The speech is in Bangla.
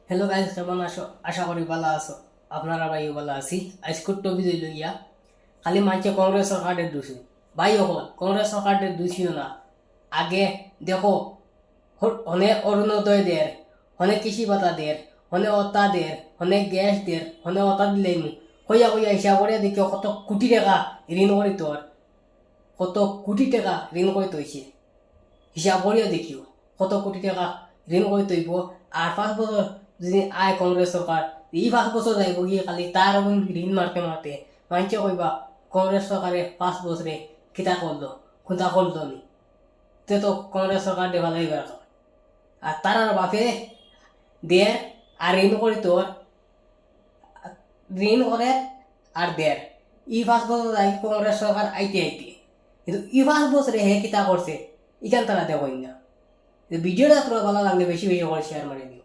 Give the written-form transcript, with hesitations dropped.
হ্যালো গাইস, কেমন আছো? আশা করি ভালো আছো। আপনারা ভাইও ভালো আছি। আজ ছোট্ট বিজয় লইয়া খালি মানছে কংগ্রেস সরকারের দোষী। ভাই হল কংগ্রেস সরকারের দোষীও না। আগে দেখো, অনেক অরুণোদয় দের, অনেক কৃষি ভাতা দের, অনেক অতা দের, অনেক গ্যাস দের, অনেক অতা দিলেই কইয়া কইয়া হিসাব করে দেখিও কত কোটি টাকা ঋণ করি তোর, কত কোটি টাকা ঋণ করে তৈছে। হিসাব করিয়া দেখিও কত কোটি টাকা ঋণ করে তৈব। আর 5 বছর যদি আয় কংগ্রেস সরকার, এই 5 বছর যাইব গিয়ে খালি তার ঋণ মারতে মারতে মানছে কইবা কংগ্রেস সরকারে 5 বছরে কিতা করলো, খুঁতা করলো নি। তে তো কংগ্রেস সরকার দেওয়া যাইবে। আর তার বাপে দের আর ঋণ করি তোর, ঋণ করে আর দের। ই 5 বছর যাই কংগ্রেস সরকার আইতে আইতে, কিন্তু ই 5 বছরে হে কিতা করছে ইখান তারা দেখই না। ভিডিওটা তোরা ভালো লাগলে বেশি বেশি করে শেয়ার মারি দিও।